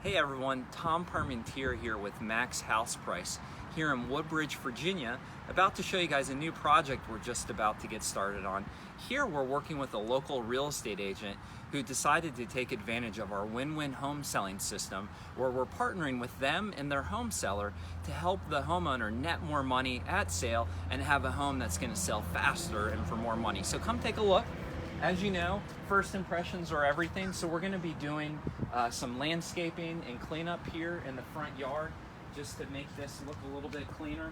Hey everyone, Tom Parmentier here with MaxHousePrice here in Woodbridge, Virginia, about to show you guys a new project we're just about to get started on. Here we're working with a local real estate agent who decided to take advantage of our win-win home selling system, where we're partnering with them and their home seller to help the homeowner net more money at sale and have a home that's going to sell faster and for more money. So come take a look. As you know, first impressions are everything, so we're going to be doing some landscaping and cleanup here in the front yard just to make this look a little bit cleaner.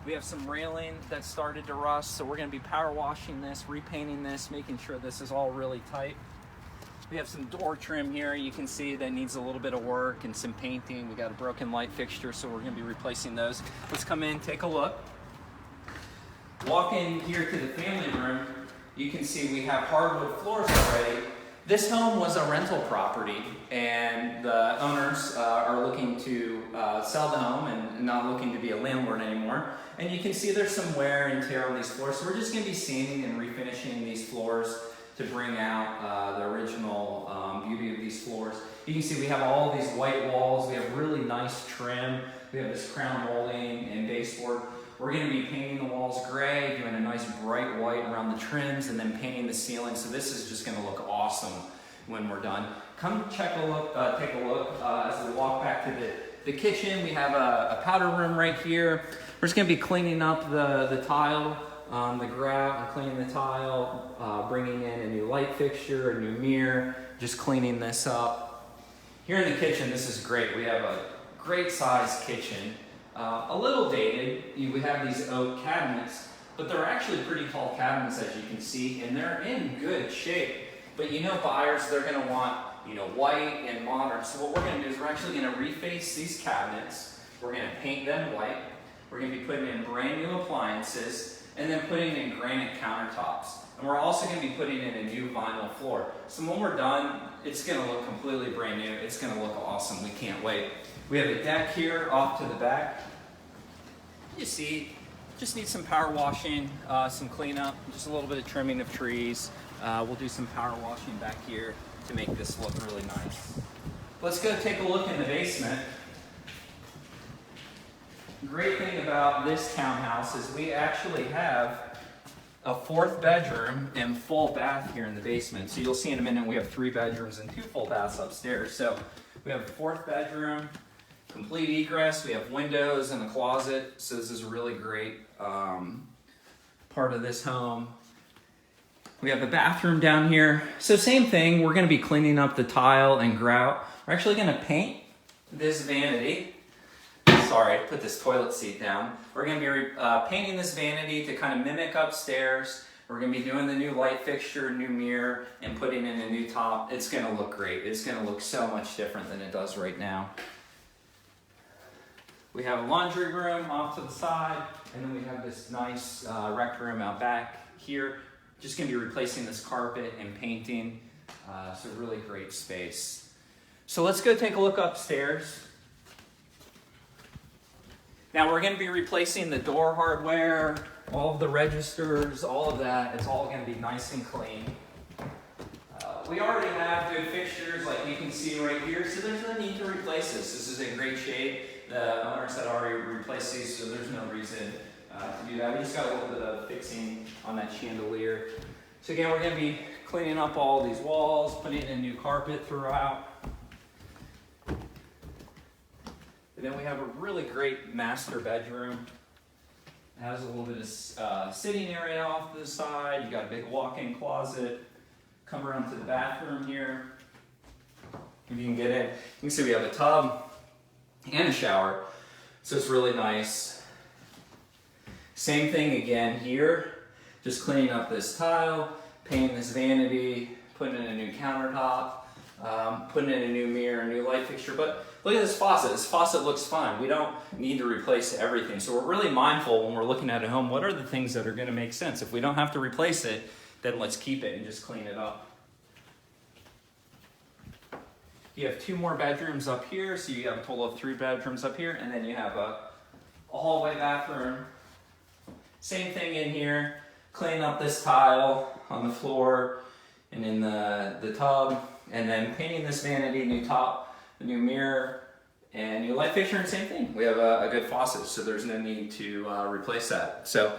We have some railing that started to rust, so we're going to be power washing this, repainting this, making sure this is all really tight. We have some door trim here. You can see that needs a little bit of work and some painting. We got a broken light fixture, so we're going to be replacing those. Let's come in, take a look. Walk in here to the family room. You can see we have hardwood floors already. This home was a rental property, and the owners are looking to sell the home and not looking to be a landlord anymore. And you can see there's some wear and tear on these floors, so we're just going to be sanding and refinishing these floors to bring out the original beauty of these floors. You can see we have all these white walls. We have really nice trim. We have this crown molding and baseboard. We're going to be painting the walls gray, doing a nice bright white around the trims, and then painting the ceiling. So this is just going to look awesome when we're done. Come take a look as we walk back to the kitchen. We have a powder room right here. We're just going to be cleaning up the tile, the grout, and cleaning the tile, bringing in a new light fixture, a new mirror, just cleaning this up. Here in the kitchen, this is great. We have a great sized kitchen. A little dated. We have these oak cabinets, but they're actually pretty tall cabinets, as you can see, and they're in good shape. But you know, buyers, they're going to want, white and modern. So what we're going to do is we're actually going to reface these cabinets. We're going to paint them white. We're going to be putting in brand new appliances and then putting in granite countertops. And we're also going to be putting in a new vinyl floor. So when we're done, it's going to look completely brand new. It's going to look awesome. We can't wait. We have a deck here off to the back. You see, just need some power washing, some cleanup, just a little bit of trimming of trees. We'll do some power washing back here to make this look really nice. Let's go take a look in the basement. Great thing about this townhouse is we actually have a 4th bedroom and full bath here in the basement. So you'll see in a minute we have 3 bedrooms and 2 full baths upstairs. So we have a 4th bedroom, complete egress. We have windows and a closet. So this is a really great part of this home. We have a bathroom down here. So same thing, we're going to be cleaning up the tile and grout. We're actually going to paint this vanity. Sorry, I put this toilet seat down. We're going to be painting this vanity to kind of mimic upstairs. We're going to be doing the new light fixture, new mirror, and putting in a new top. It's going to look great. It's going to look so much different than it does right now. We have a laundry room off to the side, and then we have this nice rec room out back here. Just going to be replacing this carpet and painting. So really great space. So let's go take a look upstairs. Now we're going to be replacing the door hardware, all of the registers, all of that. It's all going to be nice and clean. We already have good fixtures like you can see right here, so there's no need to replace this. This is in great shape. The owners had already replaced these, so there's no reason to do that. We just got a little bit of fixing on that chandelier. So again, we're going to be cleaning up all these walls, putting in new carpet throughout. And then we have a really great master bedroom. It has a little bit of sitting area off to the side. You got a big walk-in closet. Come around to the bathroom here. If you can get in, you can see we have a tub and a shower. So it's really nice. Same thing again here. Just cleaning up this tile, painting this vanity, putting in a new countertop, putting in a new mirror, a new light fixture. But look at this faucet. This faucet looks fine. We don't need to replace everything. So we're really mindful when we're looking at a home, what are the things that are going to make sense? If we don't have to replace it, then let's keep it and just clean it up. You have 2 more bedrooms up here, so you have a total of 3 bedrooms up here, and then you have a hallway bathroom. Same thing in here. Clean up this tile on the floor and in the tub, and then painting this vanity, new top, the new mirror, and new light fixture, and same thing. We have a good faucet, so there's no need to replace that. So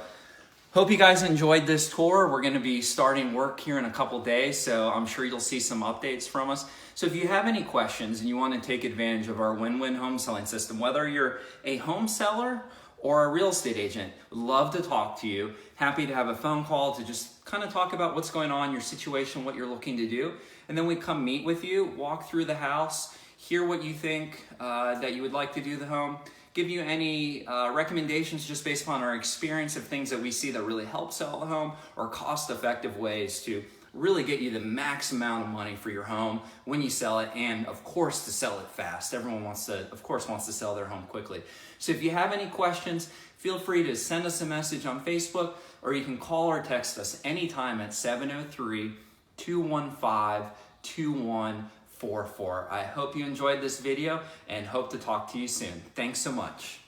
hope you guys enjoyed this tour. We're going to be starting work here in a couple days, so I'm sure you'll see some updates from us. So if you have any questions and you want to take advantage of our win-win home selling system, whether you're a home seller or a real estate agent, would love to talk to you. Happy to have a phone call to just kind of talk about what's going on, your situation, what you're looking to do. And then we come meet with you, walk through the house, hear what you think that you would like to do the home, give you any recommendations just based upon our experience of things that we see that really help sell the home, or cost-effective ways to really get you the max amount of money for your home when you sell it, and of course to sell it fast. Everyone wants to sell their home quickly. So if you have any questions, feel free to send us a message on Facebook, or you can call or text us anytime at 703-215-2144. I hope you enjoyed this video and hope to talk to you soon. Thanks so much.